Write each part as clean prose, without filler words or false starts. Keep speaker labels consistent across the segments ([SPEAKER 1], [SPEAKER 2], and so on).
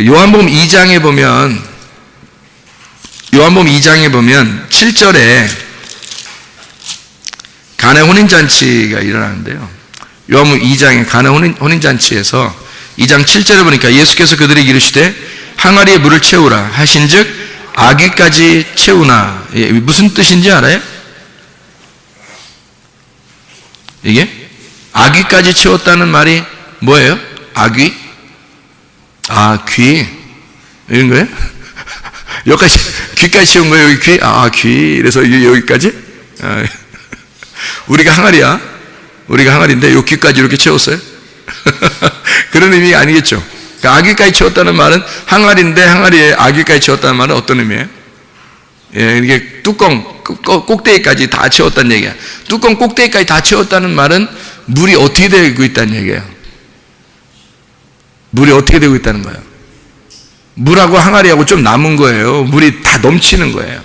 [SPEAKER 1] 요한복음 2장에 보면 7절에 가나 혼인잔치가 일어나는데요. 요한복음 2장의 가나 혼인잔치에서 2장 7절에 보니까 예수께서 그들에게 이르시되 항아리에 물을 채우라 하신즉 아귀까지 채우나. 무슨 뜻인지 알아요? 이게 아귀까지 채웠다는 말이 뭐예요? 아귀? 귀 이런 거예요? 여기까지 귀까지 채운 거예요. 여기 귀? 귀. 그래서 여기까지? 우리가 항아리야. 우리가 항아리인데 요 귀까지 이렇게 채웠어요? 그런 의미가 아니겠죠. 그러니까 아귀까지 채웠다는 말은 항아리인데 항아리에 아귀까지 채웠다는 말은 어떤 의미예요? 이게 뚜껑 꼭대기까지 다 채웠다는 얘기야. 뚜껑 꼭대기까지 다 채웠다는 말은 물이 어떻게 되고 있다는 얘기예요. 물이 어떻게 되고 있다는 거예요. 물하고 항아리하고 좀 남은 거예요. 물이 다 넘치는 거예요.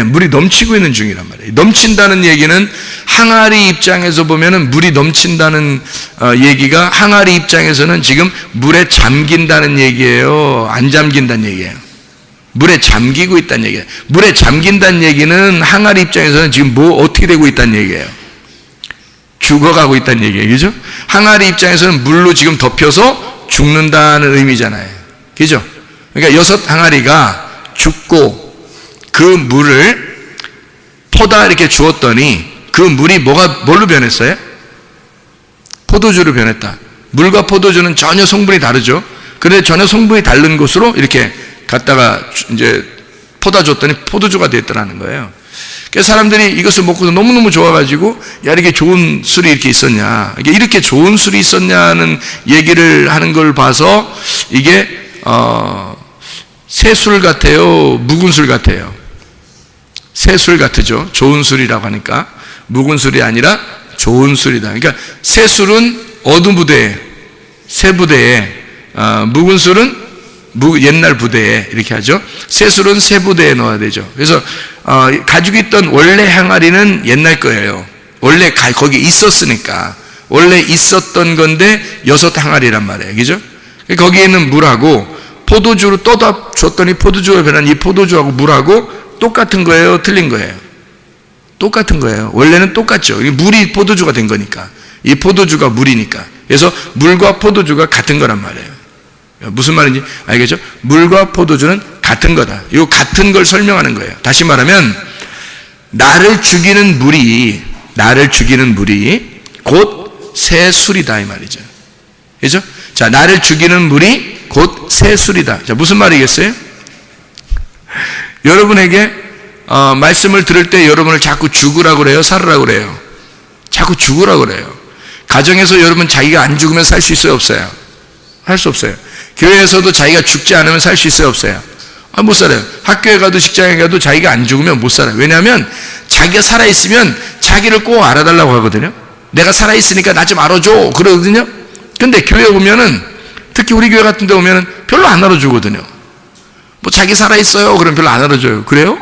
[SPEAKER 1] 물이 넘치고 있는 중이란 말이에요. 넘친다는 얘기는 항아리 입장에서 보면은 물이 넘친다는 얘기가 항아리 입장에서는 지금 물에 잠긴다는 얘기예요. 안 잠긴다는 얘기예요. 물에 잠기고 있다는 얘기예요. 물에 잠긴다는 얘기는 항아리 입장에서는 지금 어떻게 되고 있다는 얘기예요. 죽어가고 있다는 얘기예요. 그죠? 항아리 입장에서는 물로 지금 덮여서 죽는다는 의미잖아요. 그죠? 그러니까 6 항아리가 죽고 그 물을 포다 이렇게 주었더니 그 물이 뭘로 변했어요? 포도주로 변했다. 물과 포도주는 전혀 성분이 다르죠. 그런데 전혀 성분이 다른 곳으로 이렇게 갖다가 이제 포다 줬더니 포도주가 됐더라는 거예요. 그래서 사람들이 이것을 먹고서 너무너무 좋아가지고 야 이렇게 좋은 술이 이렇게 있었냐, 이렇게 좋은 술이 있었냐는 얘기를 하는 걸 봐서 이게 새술 같아요, 묵은 술 같아요? 새술 같으죠. 좋은 술이라고 하니까. 묵은 술이 아니라 좋은 술이다. 그러니까 새술은 어두 부대에, 새 부대에, 묵은 술은 옛날 부대에 이렇게 하죠. 새술은 새 부대에 넣어야 되죠. 그래서 가지고 있던 원래 항아리는 옛날 거예요. 원래 거기 있었으니까. 원래 있었던 건데 6 항아리란 말이에요. 그죠? 거기에는 물하고 포도주로 떠다 줬더니 포도주가 변한 이 포도주하고 물하고 똑같은 거예요? 틀린 거예요? 똑같은 거예요. 원래는 똑같죠. 물이 포도주가 된 거니까. 이 포도주가 물이니까. 그래서 물과 포도주가 같은 거란 말이에요. 무슨 말인지 알겠죠? 물과 포도주는 같은 거다. 이 같은 걸 설명하는 거예요. 다시 말하면 나를 죽이는 물이 곧 새 술이다 이 말이죠. 그렇죠? 자, 나를 죽이는 물이 곧 새 술이다. 자, 무슨 말이겠어요? 여러분에게 말씀을 들을 때 여러분을 자꾸 죽으라고 그래요? 살으라고 그래요? 자꾸 죽으라고 그래요. 가정에서 여러분 자기가 안 죽으면 살 수 있어요? 없어요? 할 수 없어요. 교회에서도 자기가 죽지 않으면 살 수 있어요? 없어요? 못 살아요. 학교에 가도 직장에 가도 자기가 안 죽으면 못 살아요. 왜냐하면 자기가 살아있으면 자기를 꼭 알아달라고 하거든요. 내가 살아있으니까 나 좀 알아줘 그러거든요. 근데 교회 오면은, 특히 우리 교회 같은 데 오면은 별로 안 알아주거든요. 자기 살아있어요 그러면 별로 안 알아줘요. 그래요?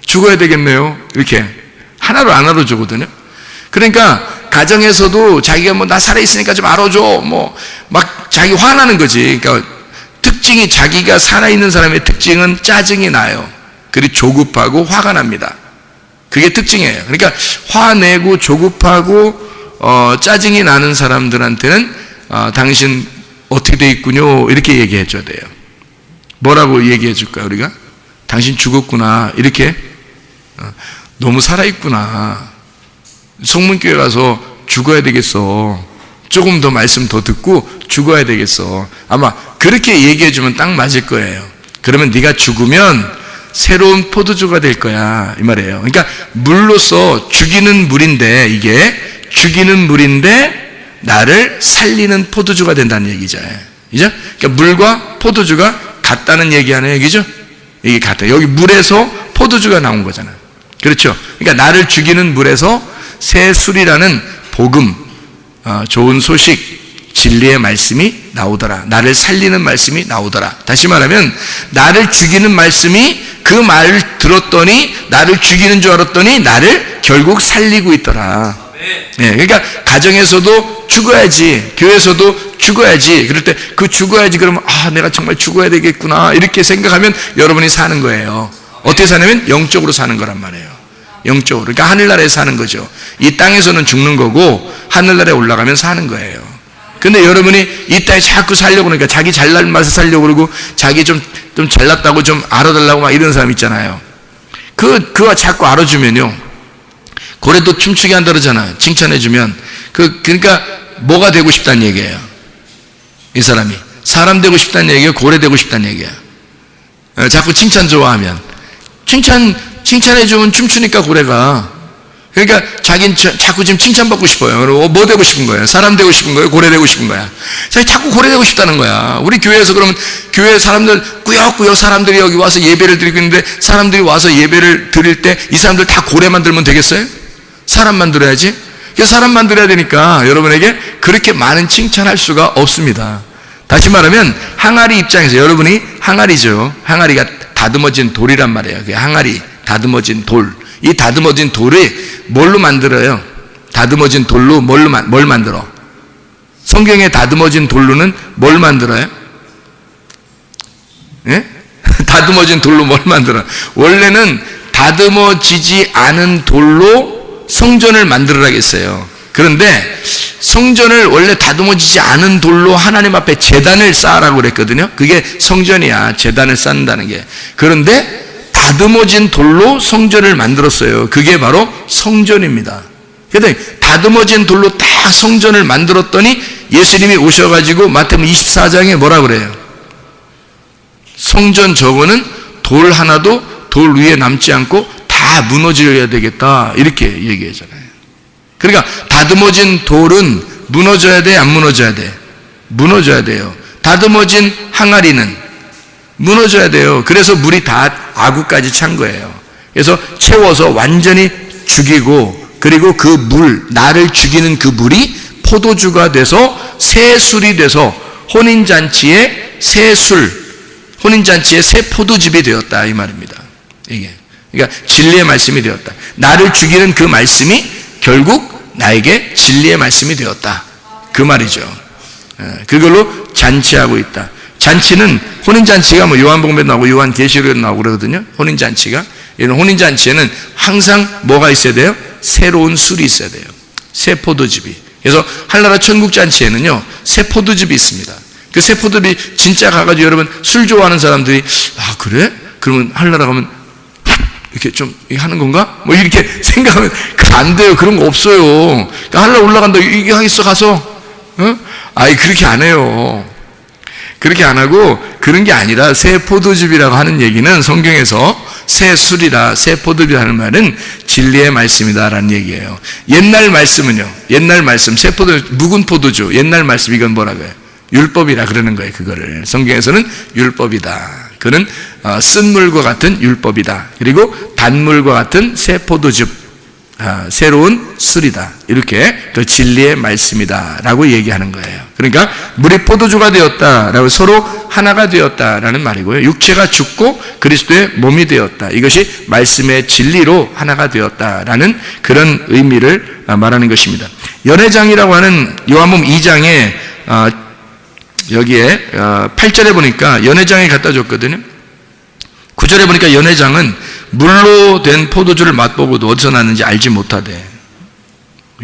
[SPEAKER 1] 죽어야 되겠네요. 이렇게 하나로 안 알아주거든요. 그러니까 가정에서도 자기가 나 살아있으니까 좀 알아줘 막 자기 화나는 거지. 그러니까 특징이, 자기가 살아있는 사람의 특징은 짜증이 나요. 그리고 조급하고 화가 납니다. 그게 특징이에요. 그러니까 화내고 조급하고 짜증이 나는 사람들한테는 당신 어떻게 돼 있군요 이렇게 얘기해 줘야 돼요. 뭐라고 얘기해 줄까요? 우리가 당신 죽었구나 이렇게, 너무 살아있구나, 성문교회 가서 죽어야 되겠어, 조금 더 말씀 더 듣고 죽어야 되겠어, 아마 그렇게 얘기해 주면 딱 맞을 거예요. 그러면 네가 죽으면 새로운 포도주가 될 거야 이 말이에요. 그러니까 물로서 죽이는 물인데, 이게 죽이는 물인데 나를 살리는 포도주가 된다는 얘기죠. 그죠? 그러니까 물과 포도주가 같다는 얘기 하는 얘기죠. 이게 같아요. 여기 물에서 포도주가 나온 거잖아요. 그렇죠? 그러니까 나를 죽이는 물에서 새 술이라는 복음, 좋은 소식, 진리의 말씀이 나오더라. 나를 살리는 말씀이 나오더라. 다시 말하면 나를 죽이는 말씀이 그 말을 들었더니 나를 죽이는 줄 알았더니 나를 결국 살리고 있더라. 그러니까 가정에서도 죽어야지, 교회에서도 죽어야지. 그럴 때 그 죽어야지 그러면 내가 정말 죽어야 되겠구나 이렇게 생각하면 여러분이 사는 거예요. 어떻게 사냐면 영적으로 사는 거란 말이에요. 영적으로. 그러니까 하늘나라에 사는 거죠. 이 땅에서는 죽는 거고 하늘나라에 올라가면 사는 거예요. 근데 여러분이 이 땅에 자꾸 살려고 그러니까 자기 잘난 맛에 살려고 그러고 자기 좀 잘났다고 좀 알아달라고 막 이런 사람 있잖아요. 그와 자꾸 알아주면요. 고래도 춤추게 한다 그러잖아요. 칭찬해주면. 그러니까 뭐가 되고 싶다는 얘기예요. 이 사람이. 사람 되고 싶다는 얘기예요. 고래 되고 싶다는 얘기예요. 자꾸 칭찬 좋아하면. 칭찬해주면 춤추니까 고래가. 그러니까 자기는 자꾸 지금 칭찬받고 싶어요. 그리고 뭐 되고 싶은 거예요? 사람 되고 싶은 거예요? 고래 되고 싶은 거야? 자꾸 고래 되고 싶다는 거야. 우리 교회에서 그러면 교회 사람들 꾸역꾸역 사람들이 여기 와서 예배를 드리고 있는데 사람들이 와서 예배를 드릴 때 이 사람들 다 고래 만들면 되겠어요? 사람 만들어야지. 그래서 사람 만들어야 되니까 여러분에게 그렇게 많은 칭찬할 수가 없습니다. 다시 말하면 항아리 입장에서 여러분이 항아리죠. 항아리가 다듬어진 돌이란 말이에요. 그게 항아리, 다듬어진 돌. 이 다듬어진 돌이 뭘로 만들어요? 다듬어진 돌로 뭘 만들어? 성경에 다듬어진 돌로는 뭘 만들어요? 예? 다듬어진 돌로 뭘 만들어? 원래는 다듬어지지 않은 돌로 성전을 만들으라고 했어요. 그런데 성전을 원래 다듬어지지 않은 돌로 하나님 앞에 제단을 쌓으라고 그랬거든요. 그게 성전이야. 제단을 쌓는다는 게. 그런데 다듬어진 돌로 성전을 만들었어요. 그게 바로 성전입니다. 그랬더니 다듬어진 돌로 딱 성전을 만들었더니 예수님이 오셔가지고 마태복음 24장에 뭐라 그래요? 성전 저거는 돌 하나도 돌 위에 남지 않고 다 무너져야 되겠다 이렇게 얘기하잖아요. 그러니까 다듬어진 돌은 무너져야 돼, 안 무너져야 돼? 무너져야 돼요. 다듬어진 항아리는 무너져야 돼요. 그래서 물이 다 아구까지 찬 거예요. 그래서 채워서 완전히 죽이고 그리고 그 물, 나를 죽이는 그 물이 포도주가 돼서 새 술이 돼서 혼인잔치의 새 술, 혼인잔치의 새 포도즙이 되었다 이 말입니다. 이게 그러니까 진리의 말씀이 되었다. 나를 죽이는 그 말씀이 결국 나에게 진리의 말씀이 되었다 그 말이죠. 그걸로 잔치하고 있다. 잔치는 혼인잔치가 뭐 요한복음에 나오고 요한계시록에 나오고 그러거든요. 혼인잔치가. 이런 혼인잔치에는 항상 뭐가 있어야 돼요? 새로운 술이 있어야 돼요. 새 포도즙이. 그래서 한나라 천국잔치에는요 새 포도즙이 있습니다. 그 새 포도즙이 진짜 가가지고 여러분 술 좋아하는 사람들이 그래? 그러면 한나라 가면 이렇게 좀 하는 건가? 뭐 이렇게 생각하면 안 돼요. 그런 거 없어요. 그러니까 한나라 올라간다 이게 하겠어 가서? 그렇게 안 해요. 그렇게 안 하고 그런 게 아니라 새 포도즙이라고 하는 얘기는 성경에서 새 술이라 새 포도즙이라는 말은 진리의 말씀이다라는 얘기예요. 옛날 말씀은요. 옛날 말씀 새 포도즙 묵은 포도주 옛날 말씀 이건 뭐라고요? 율법이라 그러는 거예요. 그거를 성경에서는 율법이다. 그는 쓴물과 같은 율법이다. 그리고 단물과 같은 새 포도즙 새로운 술이다. 이렇게 그 진리의 말씀이다 라고 얘기하는 거예요. 그러니까 물이 포도주가 되었다라고 서로 하나가 되었다라는 말이고요. 육체가 죽고 그리스도의 몸이 되었다. 이것이 말씀의 진리로 하나가 되었다라는 그런 의미를 말하는 것입니다. 연회장이라고 하는 요한복음 2장에 여기에 8절에 보니까 연회장에 갖다 줬거든요. 9절에 보니까 연회장은 물로 된 포도주를 맛보고도 어디서 났는지 알지 못하대.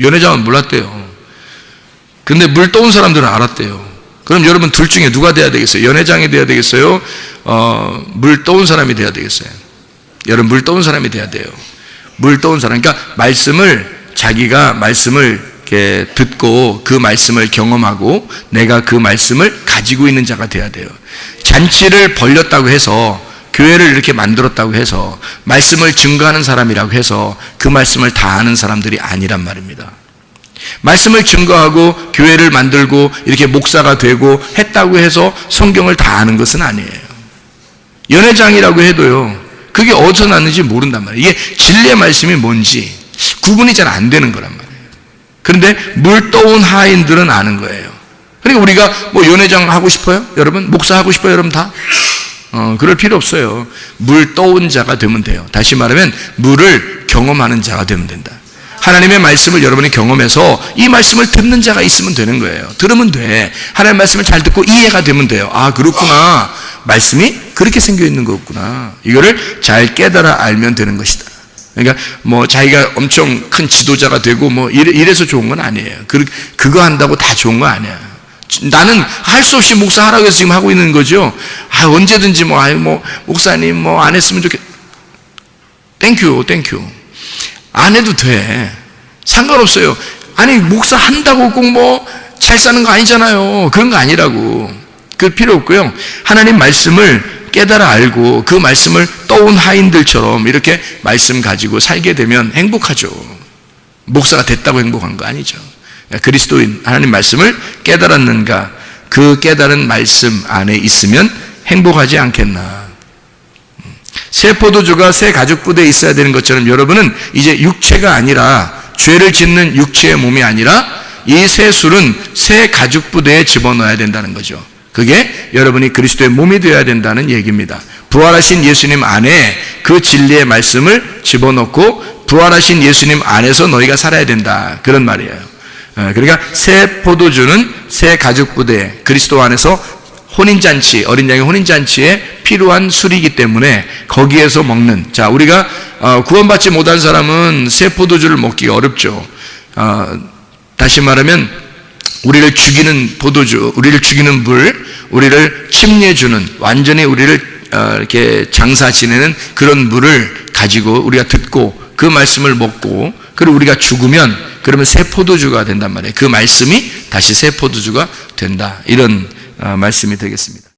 [SPEAKER 1] 연회장은 몰랐대요. 근데 물 떠온 사람들은 알았대요. 그럼 여러분 둘 중에 누가 돼야 되겠어요? 연회장이 돼야 되겠어요? 물 떠온 사람이 돼야 되겠어요? 여러분 물 떠온 사람이 돼야 돼요. 물 떠온 사람. 그러니까 자기가 말씀을 이렇게 듣고 그 말씀을 경험하고 내가 그 말씀을 가지고 있는 자가 돼야 돼요. 잔치를 벌렸다고 해서 교회를 이렇게 만들었다고 해서 말씀을 증거하는 사람이라고 해서 그 말씀을 다 아는 사람들이 아니란 말입니다. 말씀을 증거하고 교회를 만들고 이렇게 목사가 되고 했다고 해서 성경을 다 아는 것은 아니에요. 연회장이라고 해도요 그게 어디서 났는지 모른단 말이에요. 이게 진리의 말씀이 뭔지 구분이 잘 안 되는 거란 말이에요. 그런데 물 떠온 하인들은 아는 거예요. 그러니까 우리가 뭐 연회장 하고 싶어요? 여러분? 목사 하고 싶어요? 여러분 다? 그럴 필요 없어요. 물 떠온 자가 되면 돼요. 다시 말하면 물을 경험하는 자가 되면 된다. 하나님의 말씀을 여러분이 경험해서 이 말씀을 듣는 자가 있으면 되는 거예요. 들으면 돼. 하나님의 말씀을 잘 듣고 이해가 되면 돼요. 아, 그렇구나. 말씀이 그렇게 생겨 있는 거구나. 이거를 잘 깨달아 알면 되는 것이다. 그러니까 뭐 자기가 엄청 큰 지도자가 되고 뭐 이래서 좋은 건 아니에요. 그거 한다고 다 좋은 거 아니야. 나는 할 수 없이 목사 하라고 해서 지금 하고 있는 거죠. 아, 언제든지 뭐 목사님 뭐 안 했으면 좋겠. 땡큐. 안 해도 돼. 상관없어요. 아니, 목사 한다고 꼭 뭐 잘 사는 거 아니잖아요. 그런 거 아니라고. 그 필요 없고요. 하나님 말씀을 깨달아 알고 그 말씀을 떠온 하인들처럼 이렇게 말씀 가지고 살게 되면 행복하죠. 목사가 됐다고 행복한 거 아니죠. 그리스도인 하나님 말씀을 깨달았는가, 그 깨달은 말씀 안에 있으면 행복하지 않겠나. 새 포도주가 새 가죽 부대에 있어야 되는 것처럼 여러분은 이제 육체가 아니라, 죄를 짓는 육체의 몸이 아니라 이 새 술은 새 가죽 부대에 집어넣어야 된다는 거죠. 그게 여러분이 그리스도의 몸이 되어야 된다는 얘기입니다. 부활하신 예수님 안에 그 진리의 말씀을 집어넣고 부활하신 예수님 안에서 너희가 살아야 된다, 그런 말이에요. 그러니까 새 포도주는 새 가죽 부대, 그리스도 안에서 혼인잔치, 어린 양의 혼인잔치에 필요한 술이기 때문에 거기에서 먹는, 자, 우리가 구원받지 못한 사람은 새 포도주를 먹기가 어렵죠. 다시 말하면 우리를 죽이는 포도주, 우리를 죽이는 물, 우리를 침례주는, 완전히 우리를 이렇게 장사 지내는 그런 물을 가지고 우리가 듣고 그 말씀을 먹고, 그리고 우리가 죽으면 그러면 새 포도주가 된단 말이에요. 그 말씀이 다시 새 포도주가 된다, 이런 말씀이 되겠습니다.